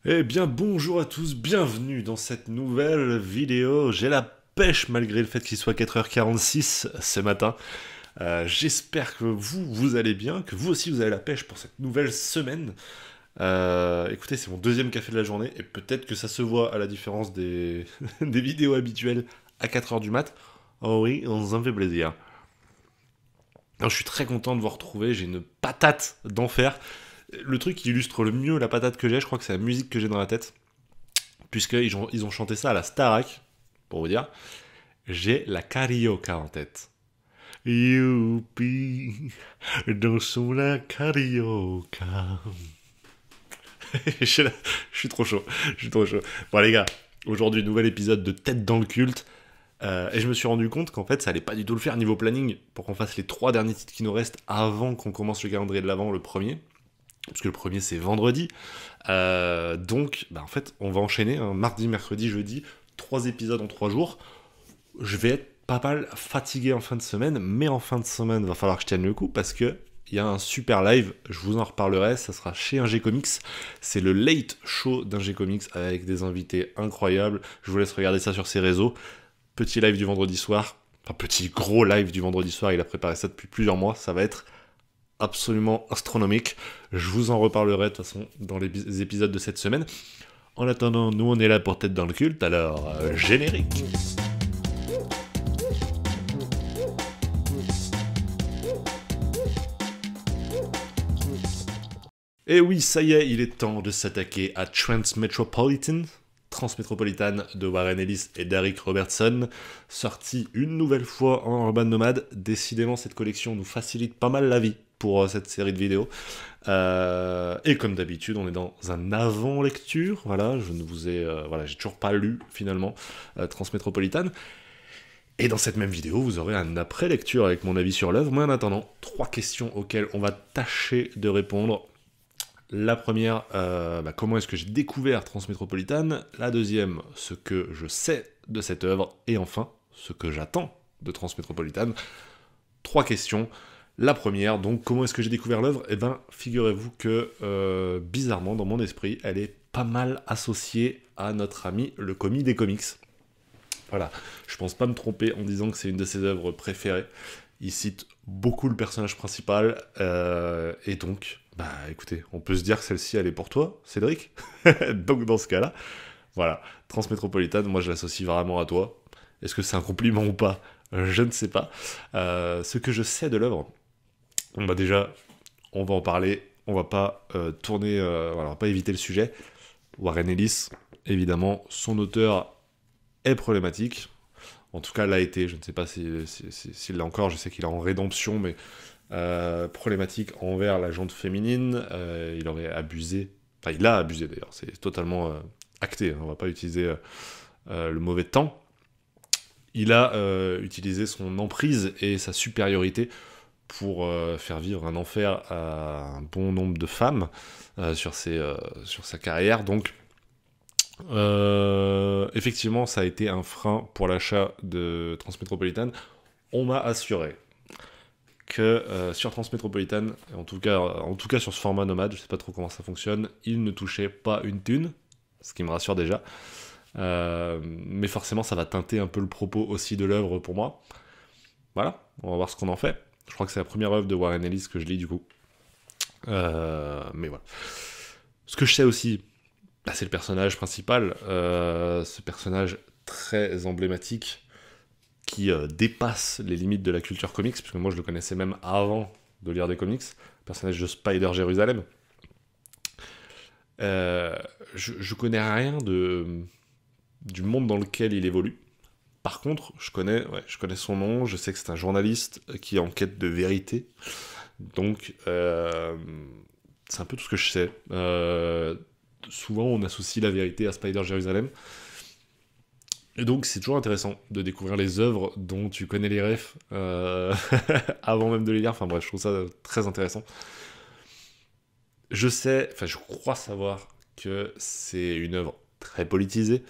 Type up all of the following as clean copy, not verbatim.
Eh bien bonjour à tous, bienvenue dans cette nouvelle vidéo. J'ai la pêche malgré le fait qu'il soit 4h46 ce matin. J'espère que vous allez bien, que vous aussi vous avez la pêche pour cette nouvelle semaine. Écoutez, c'est mon deuxième café de la journée et peut-être que ça se voit à la différence des, des vidéos habituelles à 4h du mat. Oh oui, ça me fait plaisir. Alors, je suis très content de vous retrouver, j'ai une patate d'enfer. Le truc qui illustre le mieux la patate que j'ai, je crois que c'est la musique que j'ai dans la tête. Puisqu'ils ont chanté ça à la Starac, pour vous dire. J'ai la carioca en tête. Youpi, dansons la carioca. Je suis trop chaud, je suis trop chaud. Bon les gars, aujourd'hui nouvel épisode de Tête dans le culte. Et je me suis rendu compte qu'en fait ça allait pas du tout le faire niveau planning pour qu'on fasse les 3 derniers titres qui nous restent avant qu'on commence le calendrier de l'avant, le premier. Parce que le premier c'est vendredi. Donc en fait on va enchaîner mardi, mercredi, jeudi, 3 épisodes en 3 jours. Je vais être pas mal fatigué en fin de semaine, mais en fin de semaine va falloir que je tienne le coup parce que il y a un super live, je vous en reparlerai, ça sera chez un G-Comics. C'est le late show d'un G-Comics avec des invités incroyables. Je vous laisse regarder ça sur ses réseaux. Petit live du vendredi soir, enfin petit gros live du vendredi soir, il a préparé ça depuis plusieurs mois, ça va être absolument astronomique. Je vous en reparlerai de toute façon dans les épisodes de cette semaine. En attendant, nous on est là pour Tête dans le culte, alors générique. Et oui, ça y est, il est temps de s'attaquer à Transmétropolitan de Warren Ellis et d'Eric Robertson, sorti une nouvelle fois en Urban Nomad. Décidément, cette collection nous facilite pas mal la vie pour cette série de vidéos. Et comme d'habitude, on est dans un avant-lecture. Voilà, je ne vous ai, voilà, j'ai toujours pas lu finalement Transmétropolitan. Et dans cette même vidéo, vous aurez un après-lecture avec mon avis sur l'œuvre. Mais en attendant, 3 questions auxquelles on va tâcher de répondre. La première, comment est-ce que j'ai découvert Transmétropolitan. La deuxième, ce que je sais de cette œuvre. Et enfin, ce que j'attends de Transmétropolitan. 3 questions. La première, donc, comment est-ce que j'ai découvert l'œuvre. Eh bien, figurez-vous que, bizarrement, dans mon esprit, elle est pas mal associée à notre ami le commis des comics. Voilà, je pense pas me tromper en disant que c'est une de ses œuvres préférées. Il cite beaucoup le personnage principal, et donc, écoutez, on peut se dire que celle-ci, elle est pour toi, Cédric. Donc dans ce cas-là, voilà, Transmétropolitane, moi je l'associe vraiment à toi. Est-ce que c'est un compliment ou pas? Je ne sais pas. Ce que je sais de l'œuvre, déjà, on va en parler, on va pas tourner, voilà, on va pas éviter le sujet. Warren Ellis, évidemment, son auteur est problématique. En tout cas, l'a été. Je ne sais pas s'il l'a encore. Je sais qu'il est en rédemption, mais problématique envers la gente féminine. Il aurait abusé. Enfin, il a abusé d'ailleurs. C'est totalement acté. Hein. On va pas utiliser le mauvais temps. Il a utilisé son emprise et sa supériorité pour faire vivre un enfer à un bon nombre de femmes sur sa carrière. Donc, effectivement, ça a été un frein pour l'achat de Transmétropolitane. On m'a assuré que sur Transmétropolitane, en tout cas sur ce format nomade, je sais pas trop comment ça fonctionne, il ne touchait pas une thune, ce qui me rassure déjà. Mais forcément, ça va teinter un peu le propos aussi de l'œuvre pour moi. Voilà, on va voir ce qu'on en fait. Je crois que c'est la première œuvre de Warren Ellis que je lis du coup. Mais voilà. Ce que je sais aussi, c'est le personnage principal, ce personnage très emblématique qui dépasse les limites de la culture comics, puisque moi je le connaissais même avant de lire des comics, le personnage de Spider Jérusalem. Je connais rien du monde dans lequel il évolue. Par contre, je connais son nom, je sais que c'est un journaliste qui est en quête de vérité. Donc, c'est un peu tout ce que je sais. Souvent, on associe la vérité à Spider Jérusalem. Et donc, c'est toujours intéressant de découvrir les œuvres dont tu connais les refs avant même de les lire. Enfin bref, je trouve ça très intéressant. Je crois savoir que c'est une œuvre très politisée.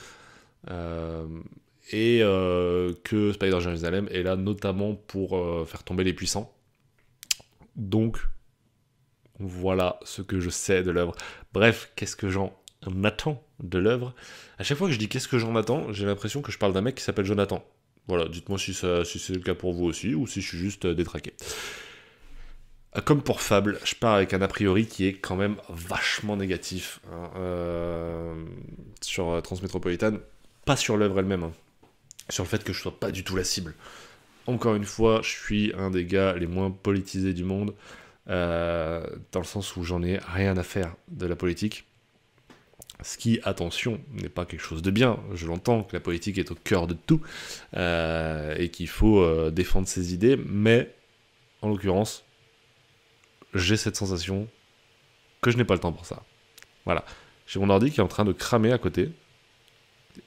euh, et que Spider Jérusalem est là notamment pour faire tomber les puissants. Donc, voilà ce que je sais de l'œuvre. Bref, qu'est-ce que j'en attend de l'œuvre. À chaque fois que je dis qu'est-ce que j'en attends, j'ai l'impression que je parle d'un mec qui s'appelle Jonathan. Voilà, dites-moi si c'est le cas pour vous aussi, ou si je suis juste détraqué. Comme pour Fable, je pars avec un a priori qui est quand même vachement négatif sur Transmétropolitane. Pas sur l'œuvre elle-même, hein. Sur le fait que je sois pas du tout la cible. Encore une fois, je suis un des gars les moins politisés du monde, dans le sens où j'en ai rien à faire de la politique. Ce qui, attention, n'est pas quelque chose de bien. Je l'entends que la politique est au cœur de tout, et qu'il faut défendre ses idées, mais en l'occurrence, j'ai cette sensation que je n'ai pas le temps pour ça. Voilà. J'ai mon ordi qui est en train de cramer à côté.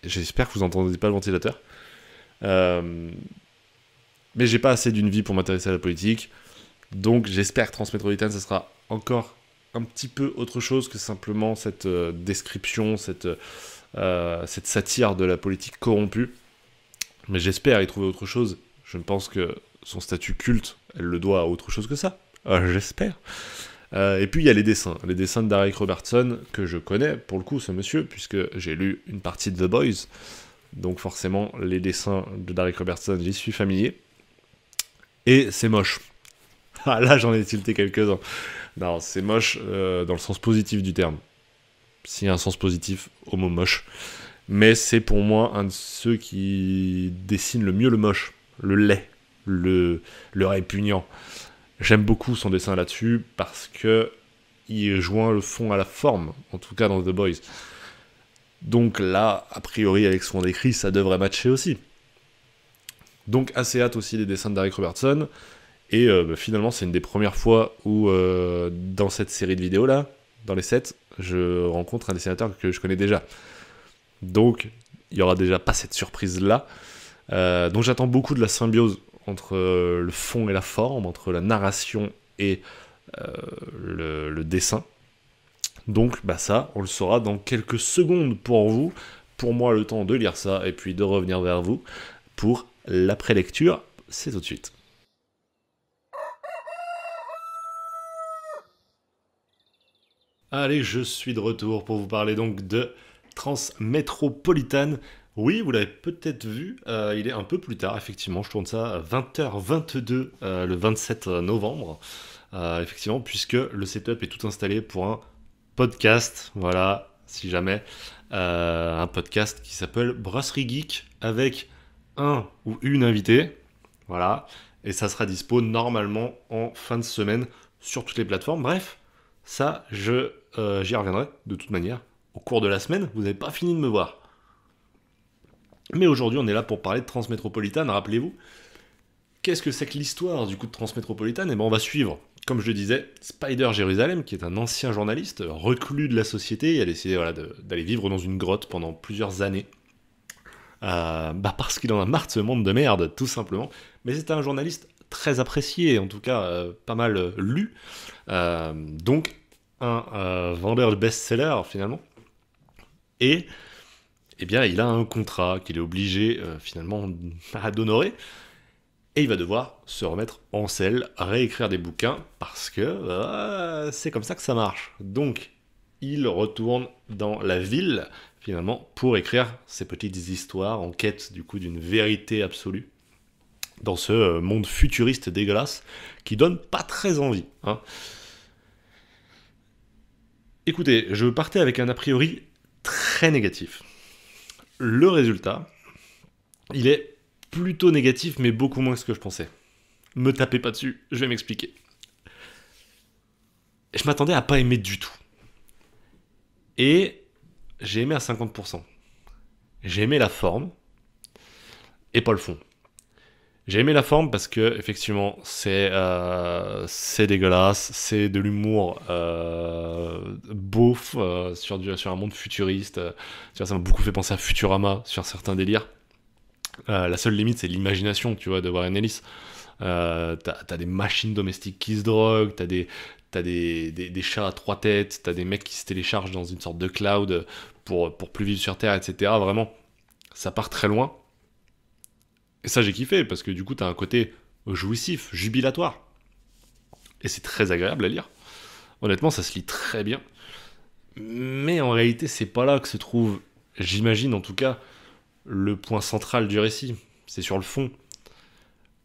J'espère que vous n'entendez pas le ventilateur. Mais j'ai pas assez d'une vie pour m'intéresser à la politique. Donc j'espère que Transmétropolitane, ça sera encore un petit peu autre chose que simplement cette description, cette satire de la politique corrompue. Mais j'espère y trouver autre chose. Je pense que son statut culte, elle le doit à autre chose que ça. J'espère. Et puis il y a les dessins de Darick Robertson, que je connais pour le coup, ce monsieur, puisque j'ai lu une partie de The Boys. Donc forcément, les dessins de Darick Robertson, j'y suis familier. Et c'est moche. Ah là, j'en ai tilté quelques-uns. Non, c'est moche dans le sens positif du terme. S'il y a un sens positif au mot moche. Mais c'est pour moi un de ceux qui dessinent le mieux le moche, le laid, le répugnant. J'aime beaucoup son dessin là-dessus parce que il joint le fond à la forme, en tout cas dans The Boys. Donc là, a priori, avec ce qu'on décrit, ça devrait matcher aussi. Donc assez hâte aussi des dessins de Darick Robertson. Et finalement, c'est une des premières fois où, dans cette série de vidéos-là, dans les 7, je rencontre un dessinateur que je connais déjà. Donc, il n'y aura déjà pas cette surprise-là. Donc j'attends beaucoup de la symbiose entre le fond et la forme, entre la narration et le dessin. Donc ça, on le saura dans quelques secondes pour vous. Pour moi, le temps de lire ça et puis de revenir vers vous pour l'après-lecture. C'est tout de suite. Allez, je suis de retour pour vous parler donc de Transmétropolitane. Oui, vous l'avez peut-être vu, il est un peu plus tard, effectivement, je tourne ça à 20h22 le 27 novembre, effectivement, puisque le setup est tout installé pour un podcast, voilà, si jamais, un podcast qui s'appelle Brasserie Geek, avec un ou une invitée, voilà, et ça sera dispo normalement en fin de semaine sur toutes les plateformes. Bref, ça, j'y reviendrai de toute manière au cours de la semaine. Vous n'avez pas fini de me voir. Mais aujourd'hui, on est là pour parler de Transmétropolitane. Rappelez-vous, qu'est-ce que c'est que l'histoire du coup de Transmétropolitane ? Et ben, on va suivre, comme je le disais, Spider Jérusalem, qui est un ancien journaliste reclus de la société. Il a décidé d'aller vivre dans une grotte pendant plusieurs années. Parce qu'il en a marre de ce monde de merde, tout simplement. Mais c'est un journaliste très apprécié, en tout cas pas mal lu. Donc, un vendeur de best-seller, finalement. Et eh bien, il a un contrat qu'il est obligé, finalement, d'honorer. Et il va devoir se remettre en selle, réécrire des bouquins, parce que c'est comme ça que ça marche. Donc, il retourne dans la ville, finalement, pour écrire ces petites histoires en quête, du coup, d'une vérité absolue, dans ce monde futuriste dégueulasse, qui donne pas très envie, hein. Écoutez, je partais avec un a priori très négatif. Le résultat, il est plutôt négatif, mais beaucoup moins que ce que je pensais. Me tapez pas dessus, je vais m'expliquer. Je m'attendais à pas aimer du tout. Et j'ai aimé à 50%. J'ai aimé la forme, et pas le fond. J'ai aimé la forme parce que, effectivement, c'est dégueulasse, c'est de l'humour beauf sur un monde futuriste. Ça m'a beaucoup fait penser à Futurama sur certains délires. La seule limite, c'est l'imagination, tu vois, de Warren Ellis. T'as des machines domestiques qui se droguent, t'as des chats à 3 têtes, t'as des mecs qui se téléchargent dans une sorte de cloud pour plus vivre sur Terre, etc. Vraiment, ça part très loin. Et ça, j'ai kiffé, parce que du coup, t'as un côté jouissif, jubilatoire. Et c'est très agréable à lire. Honnêtement, ça se lit très bien. Mais en réalité, c'est pas là que se trouve, j'imagine en tout cas, le point central du récit. C'est sur le fond.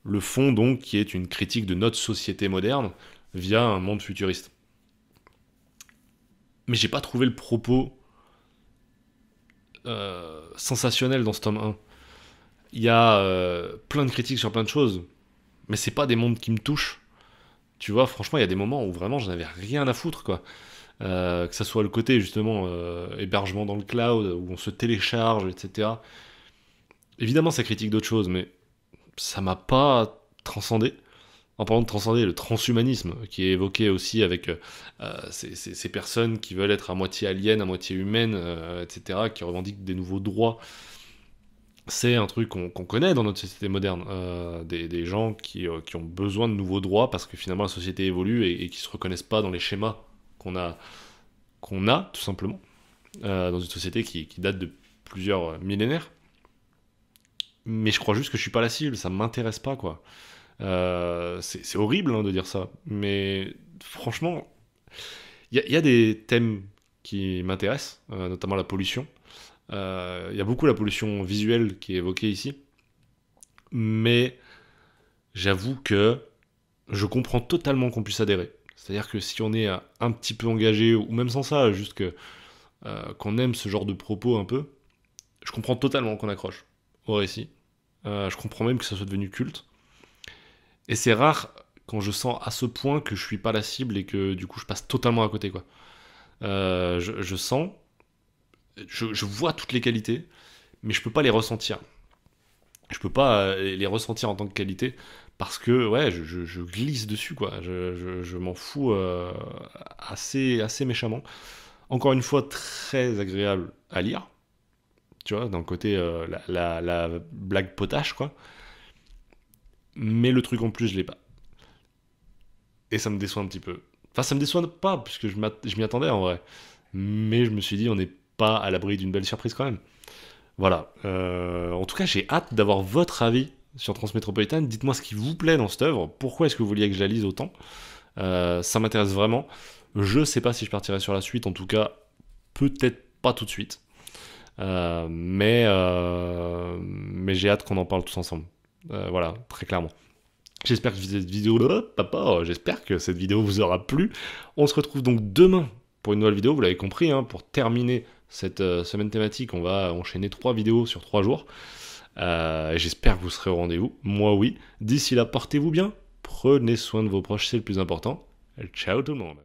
Le fond, donc, qui est une critique de notre société moderne via un monde futuriste. Mais j'ai pas trouvé le propos sensationnel dans ce tome 1. Il y a plein de critiques sur plein de choses, mais c'est pas des mondes qui me touchent. Tu vois, franchement, il y a des moments où vraiment j'en avais rien à foutre, quoi. Que ça soit le côté, justement, hébergement dans le cloud, où on se télécharge, etc. Évidemment, ça critique d'autres choses, mais ça m'a pas transcendé. En parlant de transcender, le transhumanisme, qui est évoqué aussi avec ces personnes qui veulent être à moitié aliens, à moitié humaines, etc., qui revendiquent des nouveaux droits. C'est un truc qu'on connaît dans notre société moderne. Des gens qui ont besoin de nouveaux droits parce que finalement la société évolue et qui se reconnaissent pas dans les schémas qu'on a tout simplement, dans une société qui date de plusieurs millénaires. Mais je crois juste que je suis pas la cible, ça m'intéresse pas, quoi. C'est horrible hein, de dire ça, mais franchement, il y a des thèmes qui m'intéressent, notamment la pollution. Il y a beaucoup la pollution visuelle qui est évoquée ici, mais j'avoue que je comprends totalement qu'on puisse adhérer. C'est-à-dire que si on est un petit peu engagé, ou même sans ça, juste qu'on aime ce genre de propos un peu, je comprends totalement qu'on accroche au récit. Je comprends même que ça soit devenu culte. Et c'est rare quand je sens à ce point que je suis pas la cible et que du coup je passe totalement à côté, quoi. Je sens, je vois toutes les qualités, mais je peux pas les ressentir. Je peux pas les ressentir en tant que qualité parce que ouais, je glisse dessus, quoi. Je m'en fous assez méchamment. Encore une fois, très agréable à lire, tu vois, d'un côté la blague potache, quoi. Mais le truc en plus, je l'ai pas. Et ça me déçoit un petit peu. Enfin, ça me déçoit pas, puisque je m'y attendais en vrai. Mais je me suis dit, on n'est pas à l'abri d'une belle surprise quand même. Voilà. En tout cas, j'ai hâte d'avoir votre avis sur Transmétropolitane. Dites-moi ce qui vous plaît dans cette œuvre. Pourquoi est-ce que vous vouliez que je la lise autant? Ça m'intéresse vraiment. Je sais pas si je partirai sur la suite. En tout cas, peut-être pas tout de suite. Mais j'ai hâte qu'on en parle tous ensemble. Voilà, très clairement. J'espère que j'espère que cette vidéo vous aura plu. On se retrouve donc demain pour une nouvelle vidéo, vous l'avez compris, hein, pour terminer cette semaine thématique, on va enchaîner 3 vidéos sur 3 jours. J'espère que vous serez au rendez-vous. Moi oui. D'ici là, portez-vous bien. Prenez soin de vos proches, c'est le plus important. Ciao tout le monde.